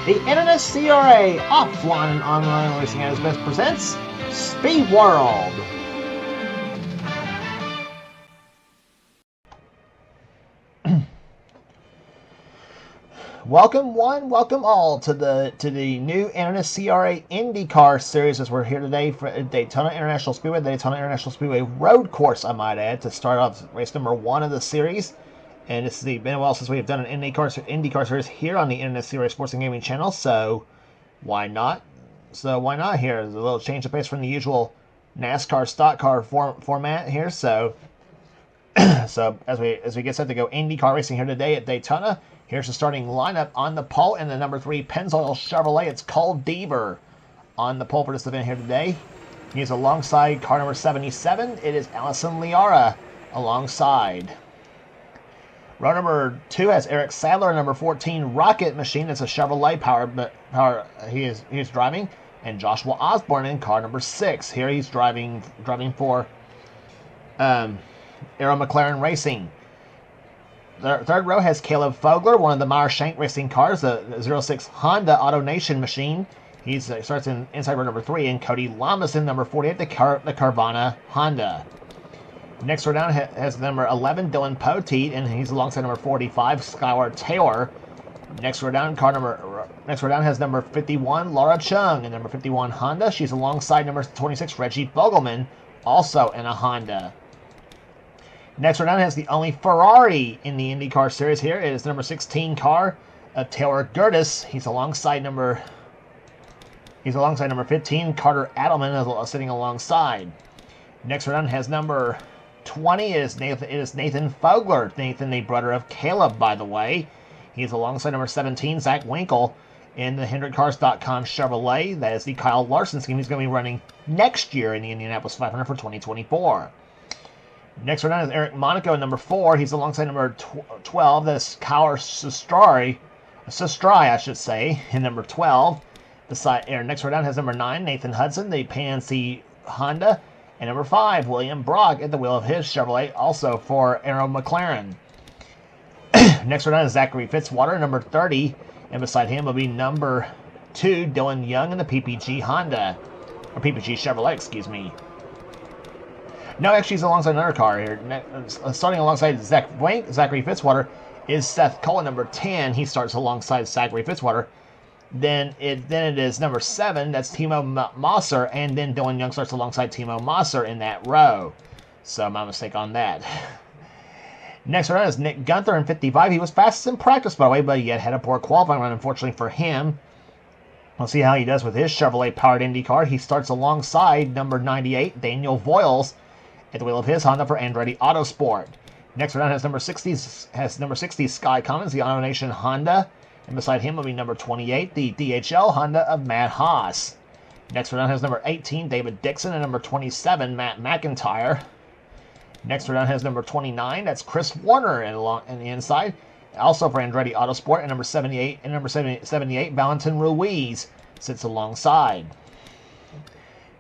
The NNSCRA Offline and Online Racing at its best presents Speed World. Welcome one, welcome all to the new NNSCRA IndyCar series as we're here today for Daytona International Speedway, the Daytona International Speedway road course, I might add, to start off race number 1 of the series. And it's been a while since we have done an IndyCar series here on the NNSCRA Sports and Gaming channel, so why not? Here? There's a little change of pace from the usual NASCAR stock car format here. So as we get set to go IndyCar racing here today at Daytona, here's the starting lineup. On the pole in the number 3 Pennzoil Chevrolet, it's Cole Deaver on the pole for this event here today. He's alongside car number 77. It is Allison Liara alongside. Row number 2 has Eric Sadler, number 14 Rocket Machine. It's a Chevrolet power he is driving, and Joshua Osborne in car number 6. Here he's driving for Arrow McLaren Racing. The third row has Caleb Fogler, one of the Meyer Shank Racing cars, the 06 Honda Auto Nation machine. He starts in inside row number 3, and Cody Lamas in number 48, the Carvana Honda. Next row down has number 11 Dylan Poteet, and he's alongside number 45 Skylar Taylor. Next row down has number 51 Laura Chung and number 51 Honda. She's alongside number 26 Reggie Fogelman, also in a Honda. Next row down has the only Ferrari in the IndyCar series here. It is number 16 car of Taylor Gertis. He's alongside number 15 Carter Adelman sitting alongside. Next row down has number 20 is Nathan Fogler. Nathan, the brother of Caleb, by the way. He's alongside number 17, Zach Winkle, in the HendrickCars.com Chevrolet. That is the Kyle Larson scheme. He's going to be running next year in the Indianapolis 500 for 2024. Next one down is Eric Monaco in number 4. He's alongside number 12. That's Kyle Sestrai, I should say, in number 12. Next one down has number 9, Nathan Hudson, the Pansy Honda. And number 5, William Brock at the wheel of his Chevrolet, also for Arrow McLaren. Next one down is Zachary Fitzwater, number 30. And beside him will be number 2, Dylan Young in the PPG Honda. Or PPG Chevrolet, excuse me. No, actually he's alongside another car here. Starting alongside Zachary Fitzwater is Seth Cole, number 10. He starts alongside Zachary Fitzwater. Then it is number 7, that's Timo Mosser, and then Dylan Young starts alongside Timo Mosser in that row. So my mistake on that. Next round is Nick Gunther in 55. He was fastest in practice, by the way, but he had a poor qualifying run, unfortunately for him. We'll see how he does with his Chevrolet-powered Indy car. He starts alongside number 98, Daniel Voiles, at the wheel of his Honda for Andretti Autosport. Next round has number 60 Sky Commons, the Auto Nation Honda. And beside him will be number 28, the DHL Honda of Matt Haas. Next round has number 18, David Dixon, and number 27, Matt McIntyre. Next round has number 29, that's Chris Warner in the inside, also for Andretti Autosport, and number 78, Valentin Ruiz sits alongside.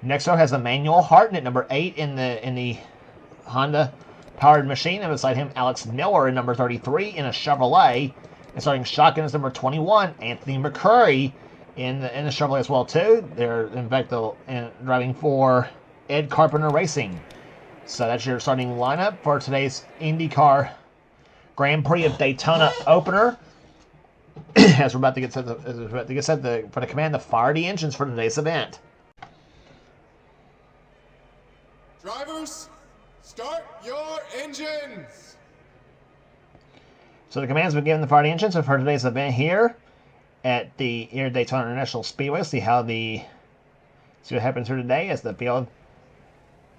Next round has Emmanuel Harton at number 8 in the Honda powered machine, and beside him Alex Miller in number 33 in a Chevrolet. And starting shotgun is number 21, Anthony McCurry in the Chevrolet as well too. They're in fact driving for Ed Carpenter Racing. So that's your starting lineup for today's IndyCar Grand Prix of Daytona opener. As we're about to get set for the command to fire the engines for today's event. Drivers, start your engines. So the command's been given to fire the engines for today's event here at the Daytona International Speedway. See what happens here today as the field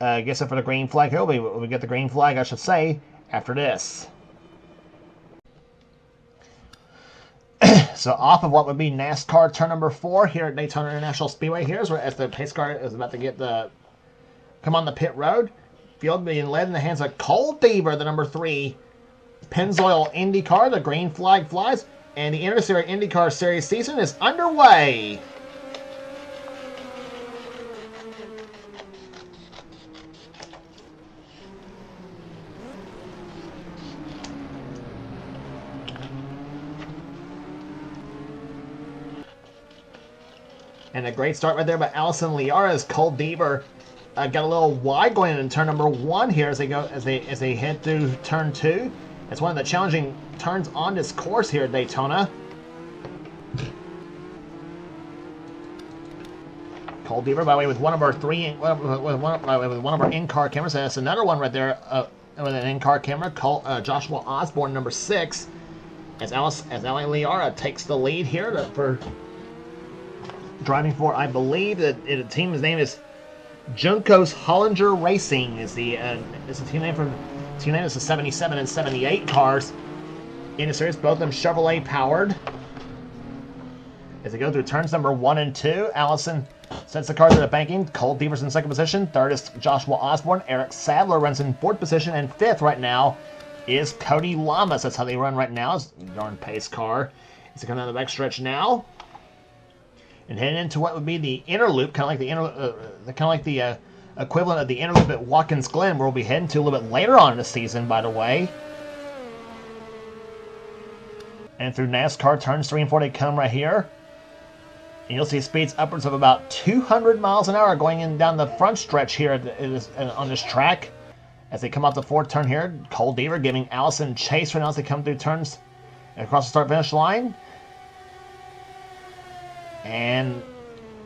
gets up for the green flag here. We get the green flag, I should say, after this. So off of what would be NASCAR turn number 4 here at Daytona International Speedway. Here's where as the pace car is about to come on the pit road. Field being led in the hands of Cole Deaver, the number 3 Pennzoil IndyCar. The green flag flies, and the NNSCRA IndyCar Series season is underway. And a great start right there by Allison Liara as Cole Deaver got a little wide going into turn number 1 here as they head through turn 2. It's one of the challenging turns on this course here at Daytona. Cole Deaver, by the way, with one of our in-car cameras. And that's another one right there with an in-car camera. Joshua Osborne, number 6, as Allie Liara takes the lead here for driving for, I believe that the team's name is Juncos Hollinger Racing. Is the team name from team name is the 77 and 78 cars in the series. Both of them Chevrolet powered. As they go through turns number 1 and 2, Allison sets the cars to the banking. Cole Deaver's in second position. Third is Joshua Osborne. Eric Sadler runs in 4th position. And 5th right now is Cody Lamas. That's how they run right now. It's a darn pace car. It's coming down the back stretch now. And heading into what would be the inner loop, kind of like the equivalent of the inner loop at Watkins Glen, where we'll be heading to a little bit later on in the season, by the way. And through NASCAR turns 3 and 4, they come right here. And you'll see speeds upwards of about 200 miles an hour going in down the front stretch here on this track. As they come off the 4th turn here, Cole Deaver giving Allison chase right now as they come through turns across the start-finish line. And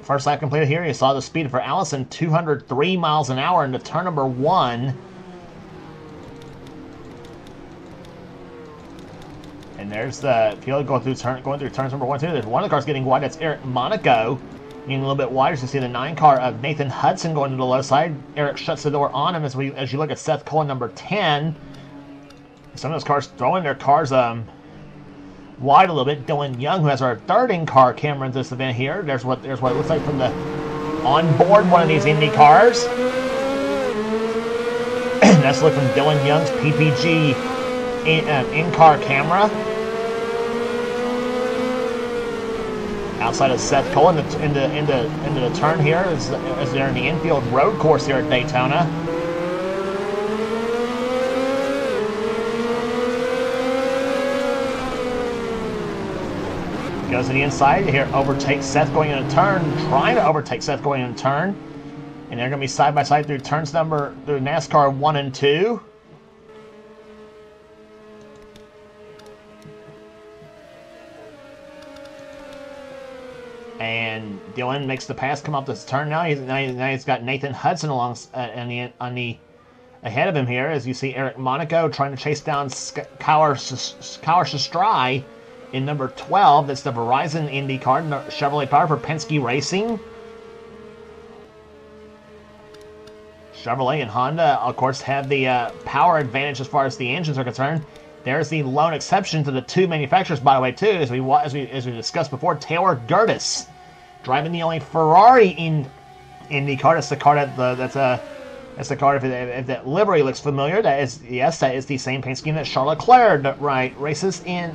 first lap completed here, you saw the speed for Allison, 203 miles an hour into turn number 1. And there's the field going through turns number 1, 2. There's one of the cars getting wide. That's Eric Monaco. Getting a little bit wider. So you see the 9 car of Nathan Hudson going to the low side. Eric shuts the door on him as you look at Seth Cole, number 10. Some of those cars throwing their cars wide a little bit. Dylan Young, who has our 3rd in-car camera in this event here. There's what it looks like from the on board one of these Indy cars. That's a look from Dylan Young's PPG in-car camera. Outside of Seth Cole into the turn here as they're in the infield road course here at Daytona. Goes to the inside here, overtakes Seth going in a turn, trying to overtake Seth going in a turn. And they're going to be side by side through through NASCAR 1 and 2. And Dylan makes the pass, come up this turn now. He's got Nathan Hudson ahead of him here, as you see Eric Monaco trying to chase down Kyle Shastrai in number 12. That's the Verizon Indy car, Chevrolet power for Penske Racing. Chevrolet and Honda, of course, have the power advantage as far as the engines are concerned. There's the lone exception to the 2 manufacturers, by the way, too, as we discussed before. Taylor Gertis driving the only Ferrari in Indy car. That's the car that's the car. If that livery looks familiar, that is the same paint scheme that Charles Leclerc races in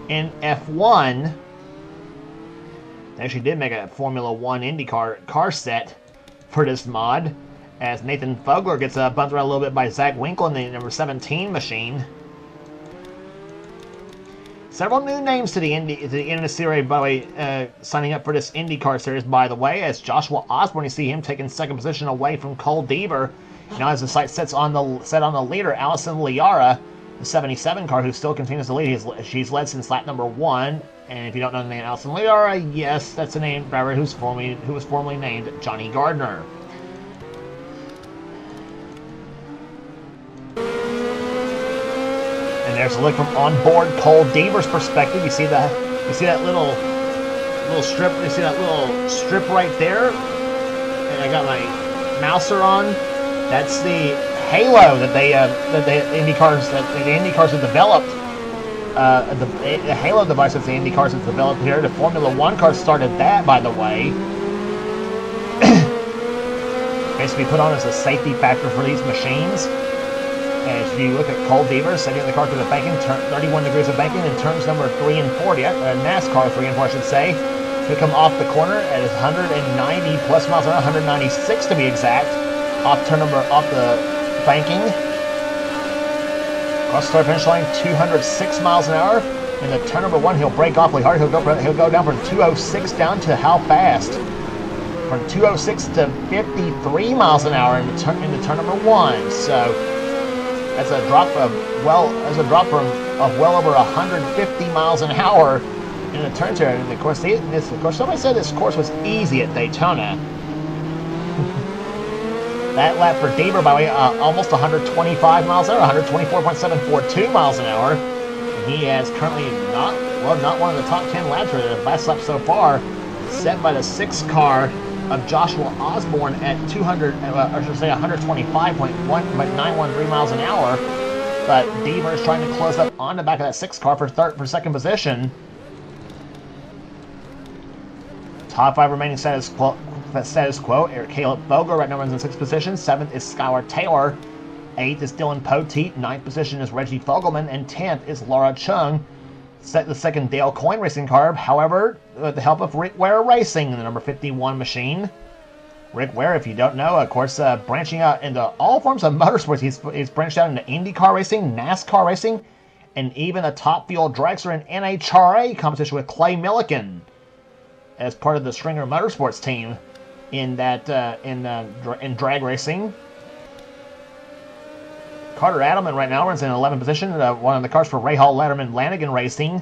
F1. They actually did make a Formula 1 Indy car set for this mod, as Nathan Fogler gets bumped around a little bit by Zach Winkle in the number 17 machine. Several new names to the NNSCRA, by the way, signing up for this IndyCar series, by the way, as Joshua Osborne, you see him taking 2nd position away from Cole Deaver. Now as the sight set on the leader, Allison Liara, the 77 car, who still continues to lead. She's led since lap number 1. And if you don't know the name Allison Liara, yes, that's a name driver who was formerly named Johnny Gardner. And there's a look from onboard Cole Deaver's perspective. You see that little strip. You see that little strip right there. And I got my mouser on. That's the halo that the Indy cars have developed. The halo device that the Indy cars have developed here. The Formula 1 cars started that, by the way. Basically put on as a safety factor for these machines. As you look at Cole Deaver setting the car to the banking, 31 degrees of banking in turns number 3 and 4, NASCAR 3 and 4, I should say. We come off the corner at 190 plus miles an hour, 196 to be exact, off the banking. Across the start finish line, 206 miles an hour. In the turn number 1, he'll break awfully hard. He'll go down from 206 down to how fast? From 206 to 53 miles an hour in the turn number 1. So that's a drop from well over 150 miles an hour in the turn here. And of course, somebody said this course was easy at Daytona. That lap for Deaver, by the way, almost 125 miles an hour, 124.742 miles an hour. And he has currently not one of the top 10 laps for the best lap so far, set by the 6th car of Joshua Osborne at 125.913 miles an hour. But Deaver is trying to close up on the back of that 6th car for second position. Top 5 remaining status quo. Caleb Vogler right now runs in 6th position. 7th is Skylar Taylor. 8th is Dylan Poteet. 9th position is Reggie Fogelman. And 10th is Laura Chung. The second Dale Coyne racing car, however, with the help of Rick Ware Racing in the number 51 machine. Rick Ware, if you don't know, of course, branching out into all forms of motorsports. He's branched out into Indy car racing, NASCAR racing, and even a top fuel dragster in NHRA competition with Clay Milliken as part of the Stringer Motorsports team in drag racing. Carter Adelman right now runs in 11th position, one of the cars for Ray Hall Letterman Lanigan Racing.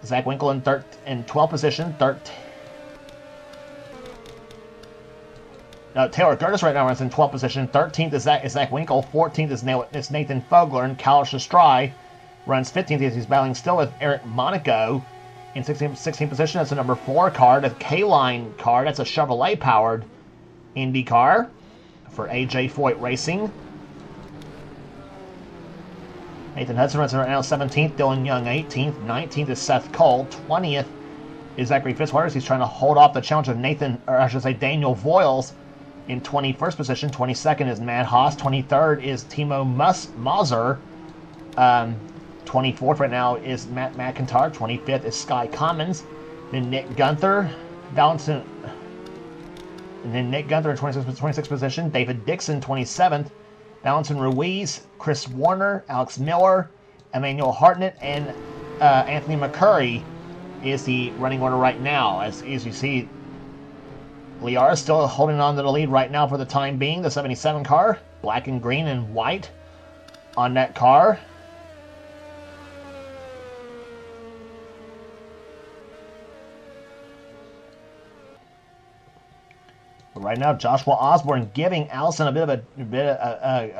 Zach Winkle in 12th position. Taylor Curtis right now runs in 12th position. 13th is Zach Winkle. 14th is Nathan Fogler. And Kyle Shastrai runs 15th as he's battling still with Eric Monaco. In 16th position, that's a number 4 car, the K-Line car. That's a Chevrolet-powered Indy car for A.J. Foyt Racing. Nathan Hudson runs right now 17th, Dylan Young 18th, 19th is Seth Cole, 20th is Zachary Fitzwaters. He's trying to hold off the challenge of Daniel Voiles in 21st position. 22nd is Matt Haas, 23rd is Timo Mauser, 24th right now is Matt McIntyre, 25th is Sky Commons, then Nick Gunther, Valentin, and then Nick Gunther in 26th position, David Dixon 27th, Valentin Ruiz, Chris Warner, Alex Miller, Emmanuel Hartnett, and Anthony McCurry is the running order right now. As you see, Liara is still holding on to the lead right now for the time being. The 77 car, black and green and white on that car. Right now, Joshua Osborne giving Allison a bit of a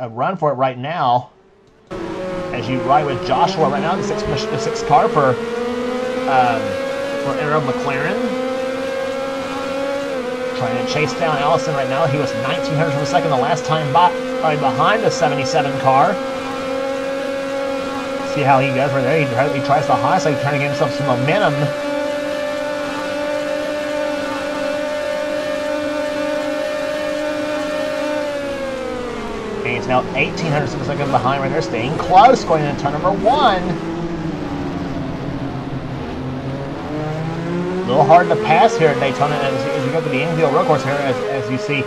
run for it right now. As you ride with Joshua right now, the sixth car for Arrow McLaren, trying to chase down Allison right now. He was 1900 from a second the last time behind the 77 car. See how he goes right there. He tries the high side, trying to get himself some momentum. He's now 1800 seconds behind right there, staying close, going into turn number 1. A little hard to pass here at Daytona as you go to the infield road course here, as you see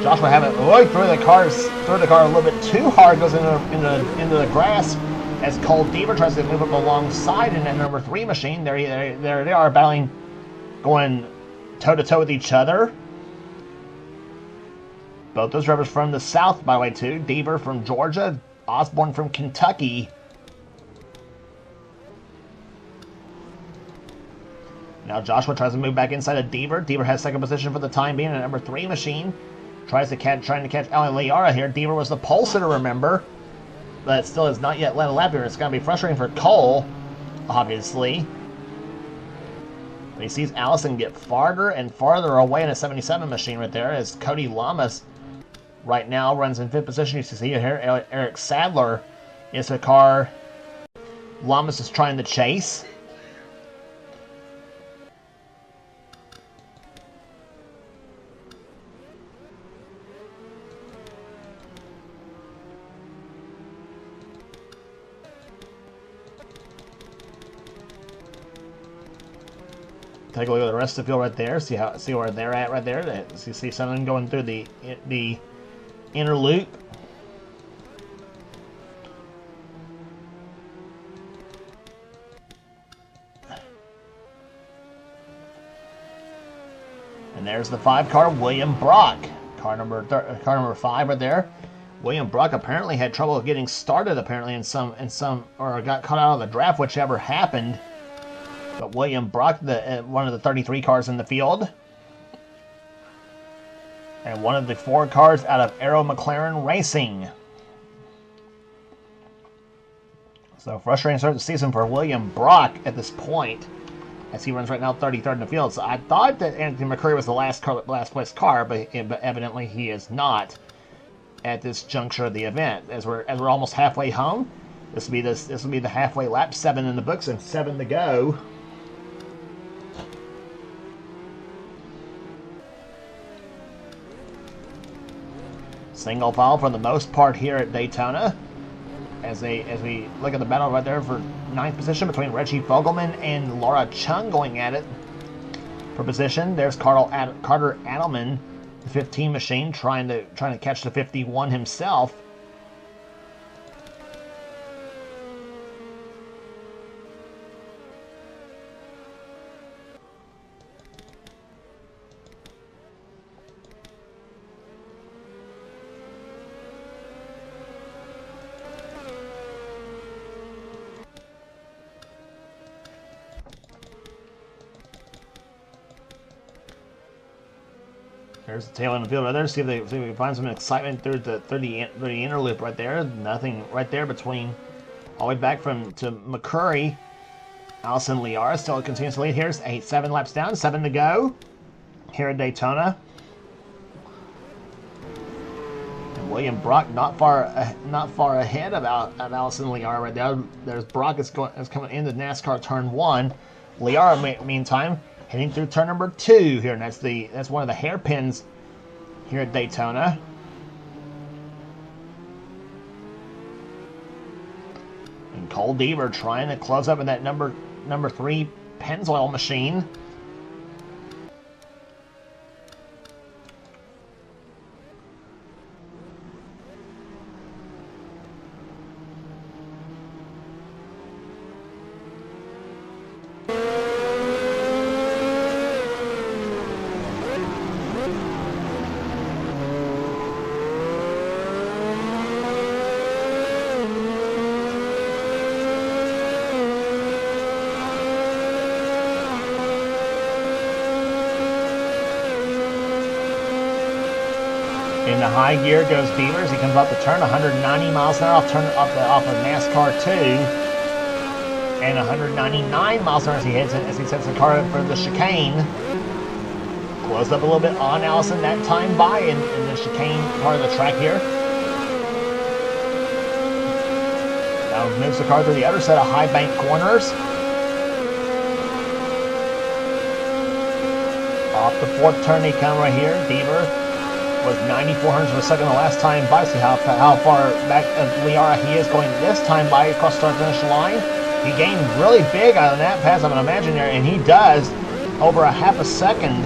Joshua having threw the car a little bit too hard, goes into the grass as Cole Deaver tries to move up alongside in that number 3 machine. There they are battling, going toe to toe with each other. Both those drivers from the south, by the way, too. Deaver from Georgia, Osborne from Kentucky. Now Joshua tries to move back inside of Deaver. Deaver has second position for the time being in a number 3 machine. Trying to catch Alan Liara here. Deaver was the pole sitter, remember, but still has not yet led a lap here. It's going to be frustrating for Cole, obviously. But he sees Allison get farther and farther away in a 77 machine right there as Cody Lamas right now runs in 5th position. You can see here Eric Sadler is the car Lamas is trying to chase. Take a look at the rest of the field right there. See where they're at right there. You see something going through the inner loop. there's the 5-car William Brock. Car number 5 right there. William Brock apparently had trouble getting started apparently in some or got caught out of the draft, whichever happened. But William Brock, one of the 33 cars in the field. And one of the 4 cars out of Arrow McLaren Racing. So frustrating start to the season for William Brock at this point, as he runs right now 33rd in the field. So I thought that Anthony McCurry was the last place car, but evidently he is not at this juncture of the event. As we're almost halfway home, this will be the halfway lap. 7 in the books and 7 to go. Single file for the most part here at Daytona. As we look at the battle right there for 9th position between Reggie Fogelman and Laura Chung going at it for position. There's Carter Adelman, the 15 machine, trying to catch the 51 himself. There's the tail end of the field right there. See if we can find some excitement through the inner loop right there. Nothing right there between all the way back to McCurry. Allison Liara still continues to lead here. 7 laps down, 7 to go here at Daytona. And William Brock not far ahead of Allison Liara right there. There's Brock is coming into NASCAR turn 1. Liara meantime heading through turn number 2 here, and that's one of the hairpins here at Daytona. And Cole Deaver trying to close up in that number 3 Pennzoil machine. In the high gear goes Beavers. He comes off the turn, 190 miles an hour off of NASCAR 2, and 199 miles an hour as he sets the car for the chicane. Closed up a little bit on Allison that time by in the chicane part of the track here. Now moves the car through the other set of high bank corners. Off the 4th turn they come right here. Deaver was 9,400 per second the last time by. See how far back Liara he is going this time by across the start-finish line. He gained really big on that pass, I'm imagining there, and he does over a half a second.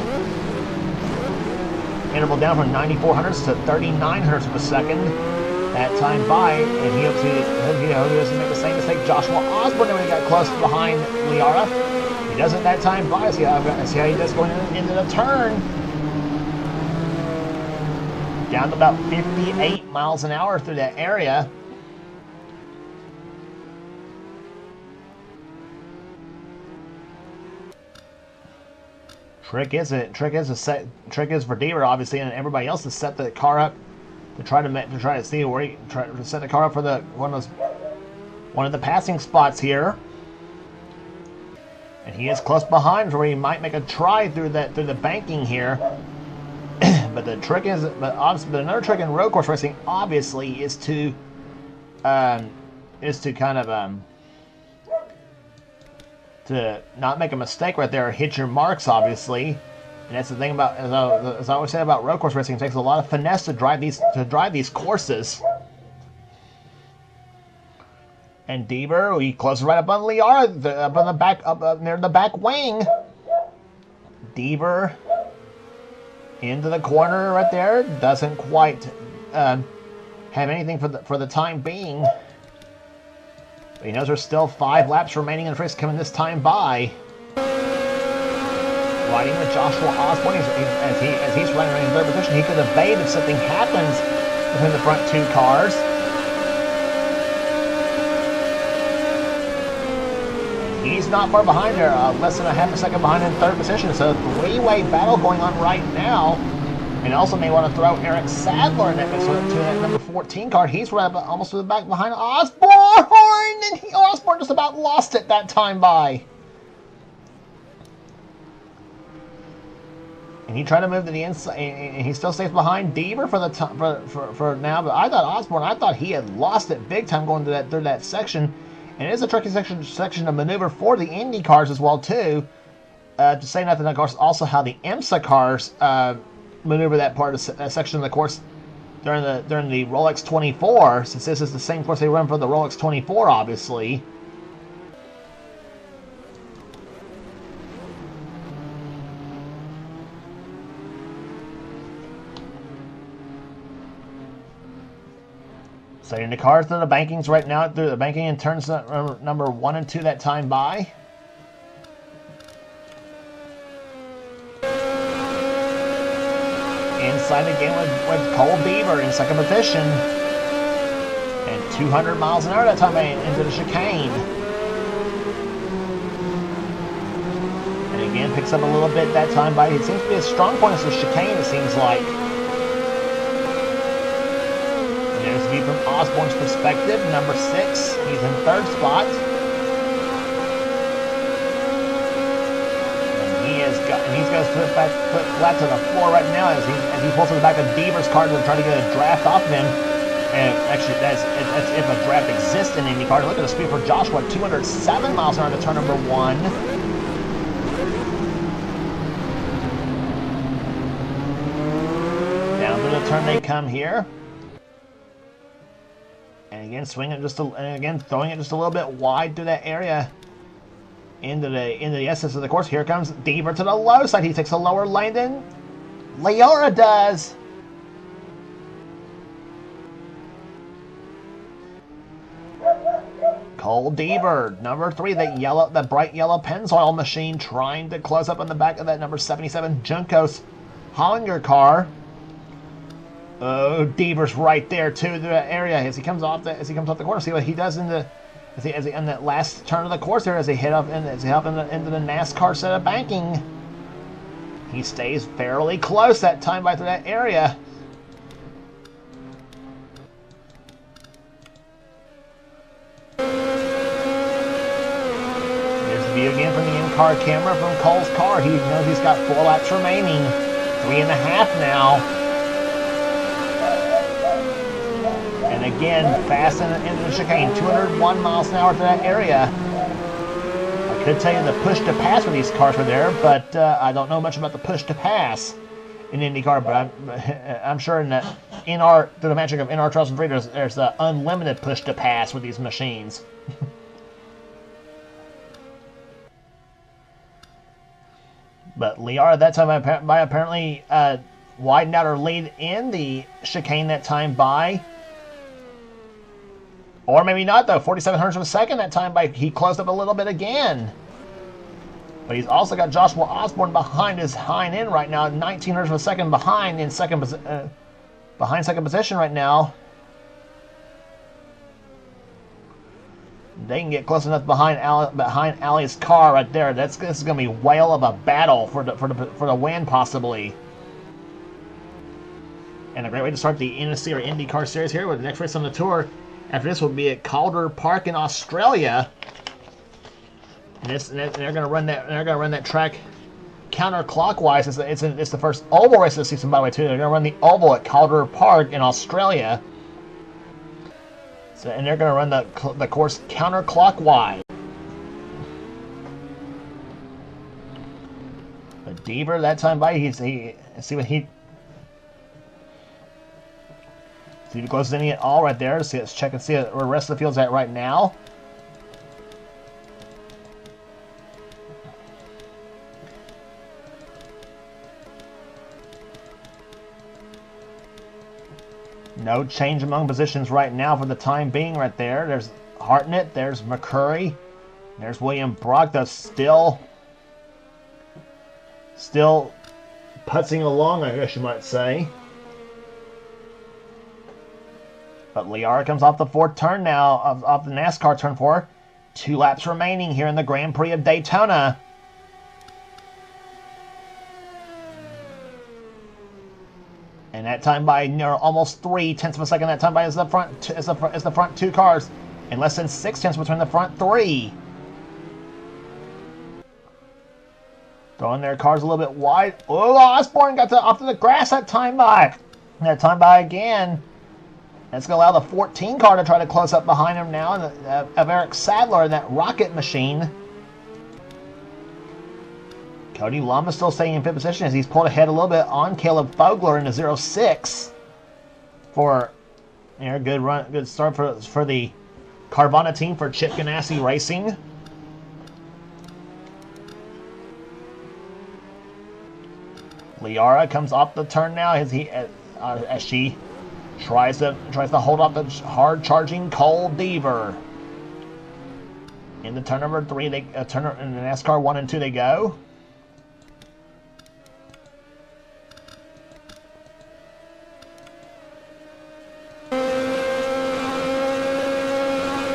Interval down from 9,400s to 3,900 per second that time by, and he doesn't make the same mistake Joshua Osborne when he got close behind Liara. He doesn't that time by. See how he does going into the turn. Down to about 58 miles an hour through that area. Trick is for Deaver obviously, and everybody else to set the car up to try to see where he try to set the car up for one of the passing spots here. And he is close behind where he might make a try through the banking here. But the trick is, but another trick in road course racing obviously is to kind of to not make a mistake right there, hit your marks obviously, and that's the thing about, as I always say about road course racing, it takes a lot of finesse to drive these courses. And Deaver, he closes right up on Liara, up on the back, up near the back wing. Deaver into the corner right there, doesn't quite have anything for the time being. But he knows there's still 5 laps remaining in the race coming this time by. fighting with Joshua Osborne as he's running in third position. He could evade if something happens between the front two cars. And he's not far behind there, less than a half a second behind in third position. So a three-way battle going on right now. And also may want to throw Eric Sadler in that mix to that number 14 car. He's right up almost to the back behind Osborne, and Osborne just about lost it that time by. And he tried to move to the inside, and he still stays behind Deaver for now. But I thought he had lost it big time going through that section. And it is a tricky section to maneuver for the Indy cars as well too. To say nothing, of course, also how the IMSA cars maneuver that part of the section of the course during the Rolex 24, since this is the same course they run for the Rolex 24, obviously. Setting the cars to the bankings right now through the banking and turns number 1 and 2 that time by. Inside again with Cole Beaver in second position. And 200 miles an hour that time into the chicane. And again picks up a little bit that time by. It seems to be a strong point of the chicane, it seems like. And there's the view from Osborne's perspective, number 6. He's in third spot. He's going to put flat to the floor right now as he pulls to the back of Deaver's car to try to get a draft off of him. And actually, that's if a draft exists in IndyCar. Look at the speed for Joshua, 207 miles an hour to turn number 1. Down to the turn they come here. And again, throwing it just a little bit wide to that area. Into the essence of the course. Here comes Deaver to the low side. He takes a lower lane than Leora does. Cole Deaver, number 3, the bright yellow Pennzoil machine, trying to close up on the back of that number 77 Juncos Hollinger car. Oh, Deaver's right there too, the area as he comes off the corner. See what he does in that last turn of the course there as he hit up into the NASCAR set of banking. He stays fairly close that time by through that area. There's the view again from the in-car camera from Cole's car. He knows he's got 4 laps remaining. 3.5 now. And again, fast into the chicane, 201 miles an hour to that area. I could tell you the push to pass with these cars were there, but I don't know much about the push to pass in IndyCar. But I'm sure through the magic of NR Trials and 3, there's the unlimited push to pass with these machines. But Leora that time apparently widened out her lead in the chicane that time by. Or maybe not, though. 47 hundredths of a second that time by. He closed up a little bit again. But he's also got Joshua Osborne behind his hind end right now. 19 hundredths of a second behind in second position right now. They can get close enough behind Allie's car right there. This is going to be a whale of a battle for the win, possibly. And a great way to start the NNSCRA IndyCar Series here with the next race on the tour. After this will be at Calder Park in Australia, and they're going to run that track counterclockwise. It's the first oval race of the season, by the way, too. They're going to run the oval at Calder Park in Australia, and they're going to run the course counterclockwise. But Deaver that time by see if he closes any at all right there. Let's check and see where the rest of the field's at right now. No change among positions right now for the time being right there. There's Hartnett, there's McCurry, there's William Brock. That's still Still putzing along, I guess you might say. But Liara comes off the fourth turn now, off the NASCAR turn 4. 2 laps remaining here in the Grand Prix of Daytona. And that time by almost 0.3 of a second. That time by is the front 2 cars, and less than 0.6 between the front 3. Throwing their cars a little bit wide. Oh, Osborne got off to the grass that time by. That time by again. That's going to allow the 14 car to try to close up behind him now, of Eric Sadler in that rocket machine. Cody Lama still staying in 5th position as he's pulled ahead a little bit on Caleb Fogler in the 0.6 for good start for the Carvana team for Chip Ganassi Racing. Liara comes off the turn now as she tries to hold off the hard charging Cole Deaver. In the turn number 3, in the NASCAR 1 and 2 they go.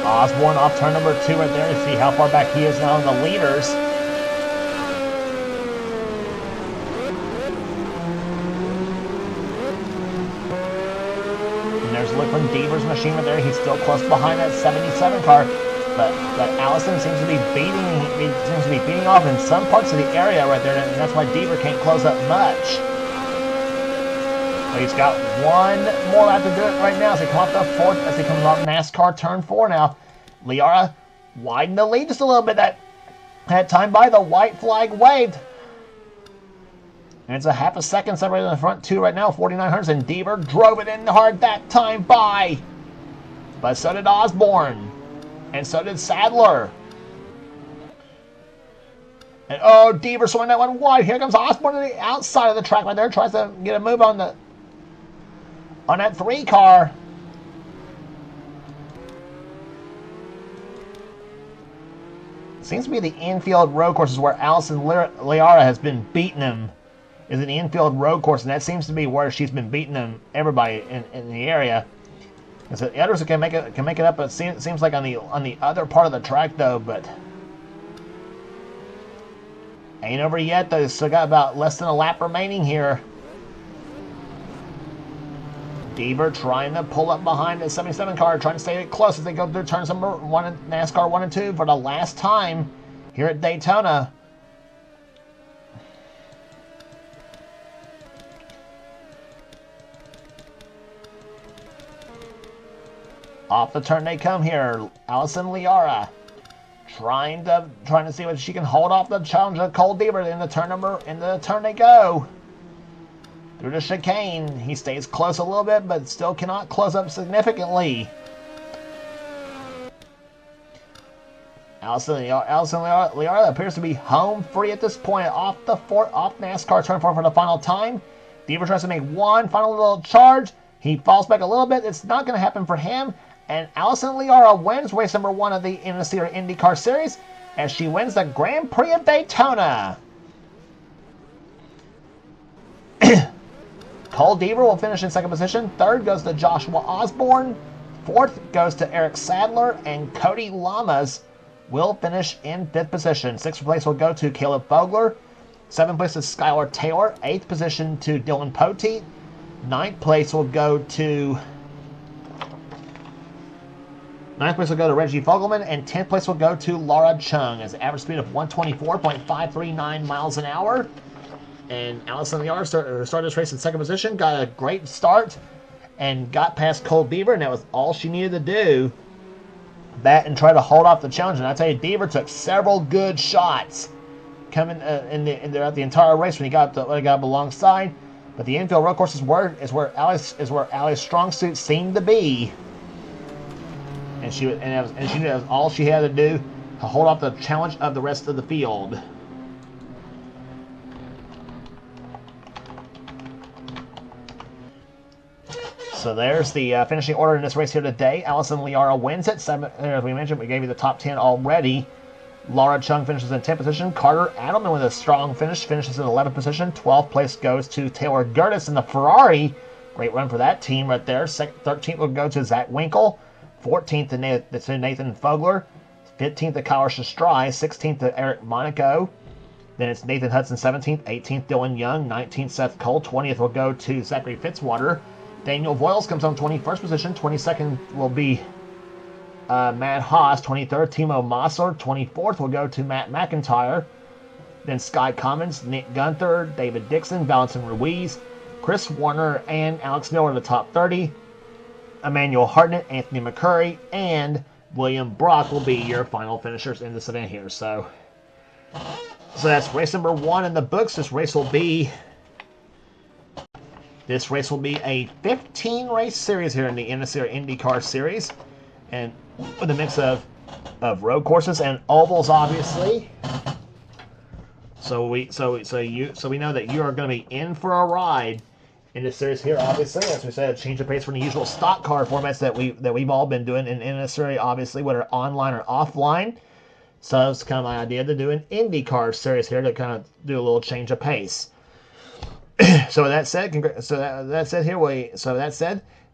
Osborne off turn number 2 right there to see how far back he is now in the leaders. And there's a look from Deaver's machine right there. He's still close behind that 77 car, but Allison seems to be beating off in some parts of the area right there, and that's why Deaver can't close up much. But he's got one more lap to do it right now as he comes off NASCAR turn 4 now. Liara widened the lead just a little bit. That time by the white flag waved. And it's a half a second separated in the front 2 right now, 4900s, and Deaver drove it in hard that time by. But so did Osborne. And so did Sadler. And Deaver swung that one wide. Here comes Osborne to the outside of the track right there. Tries to get a move on that 3 car. Seems to be the infield road courses where Allison Liara has been beating him. Is an infield road course, and that seems to be where she's been beating everybody in the area. And so the others can make it up. It seems like on the other part of the track though, but ain't over yet. They still got about less than a lap remaining here. Deaver trying to pull up behind the 77 car, trying to stay close as they go through turns number 1 in NASCAR 1 and 2 for the last time here at Daytona. Off the turn they come here. Allison Liara trying to see what she can hold off the challenge of Cole Deaver in the turn they go. Through the chicane, he stays close a little bit, but still cannot close up significantly. Allison Liara appears to be home free at this point, off NASCAR turn 4 for the final time. Deaver tries to make one final little charge. He falls back a little bit. It's not going to happen for him. And Allison Liara wins race number 1 of the NNSCRA IndyCar Series as she wins the Grand Prix of Daytona. Cole Deaver will finish in 2nd position. 3rd goes to Joshua Osborne. 4th goes to Eric Sadler. And Cody Lamas will finish in 5th position. 6th place will go to Caleb Fogler. 7th place is Skylar Taylor. 8th position to Dylan Poteet. 9th place will go to Reggie Fogelman, and 10th place will go to Laura Chung as an average speed of 124.539 miles an hour. And Allison Liara started this race in 2nd position, got a great start, and got past Cole Deaver, and that was all she needed to do. Bat and try to hold off the challenge. And I tell you, Deaver took several good shots coming throughout the entire race when he got up alongside. But the infield road course is where Allie's strong suit seemed to be. And she knew that was all she had to do to hold off the challenge of the rest of the field. So there's the finishing order in this race here today. Allison Liara wins it. As we mentioned, we gave you the top 10 already. Laura Chung finishes in 10th position. Carter Adelman with a strong finish finishes in 11th position. 12th place goes to Taylor Gertis in the Ferrari. Great run for that team right there. 13th will go to Zach Winkle. 14th to Nathan Fogler. 15th to Kyle Shastrai. 16th to Eric Monaco. Then it's Nathan Hudson 17th. 18th Dylan Young. 19th Seth Cole. 20th will go to Zachary Fitzwater. Daniel Voiles comes on 21st position. 22nd will be Matt Haas. 23rd Timo Mosser. 24th will go to Matt McIntyre. Then Sky Commons, Nick Gunther, David Dixon, Valentin Ruiz, Chris Warner, and Alex Miller in the top 30. Emmanuel Hartnett, Anthony McCurry, and William Brock will be your final finishers in this event here. So that's race number 1 in the books. This race will be a 15-race series here in the NNSCRA IndyCar Series, and with a mix of road courses and ovals, obviously. So we know that you are going to be in for a ride in this series here. Obviously, as we said, change of pace from the usual stock car formats that we've all been doing in NNSCRA, obviously, whether online or offline. So it's kind of my idea to do an IndyCar series here to kind of do a little change of pace. So with that said,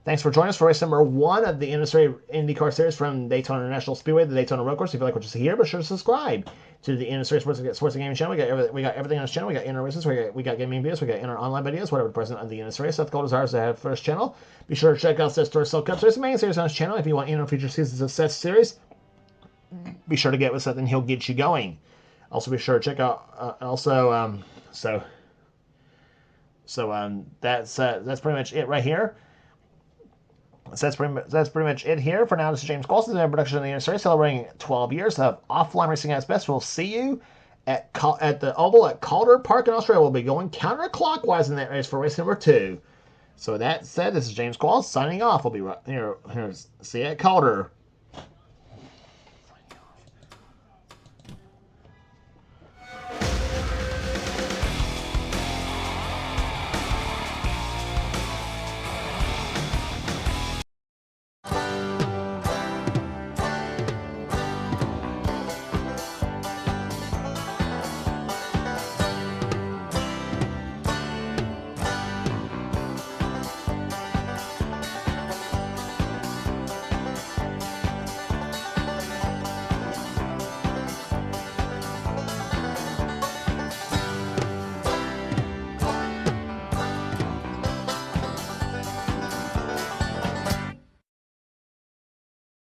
thanks for joining us for race number 1 of the NNSCRA IndyCar Series from Daytona International Speedway, the Daytona Road Course. If you like what you see here, be sure to subscribe to the NNSCRA Sports and Gaming channel. We got everything on this channel. We got inner races, we got gaming videos, we got inner online videos, whatever the president of the NNSCRA Seth Cole desires to have for his channel. Be sure to check out Seth's Story Cell Cup Series, the main series on his channel. If you want inner future seasons of Seth's series, be sure to get with Seth and he'll get you going. Also, be sure to check out that's pretty much it right here. So that's pretty much it here for now. This is James Colson, in production of the NNSCRA, celebrating 12 years of offline racing at its best. We'll see you at the Oval at Calder Park in Australia. We'll be going counterclockwise in that race for race number 2. So that said, this is James Qualls signing off. We'll be right here. See you at Calder.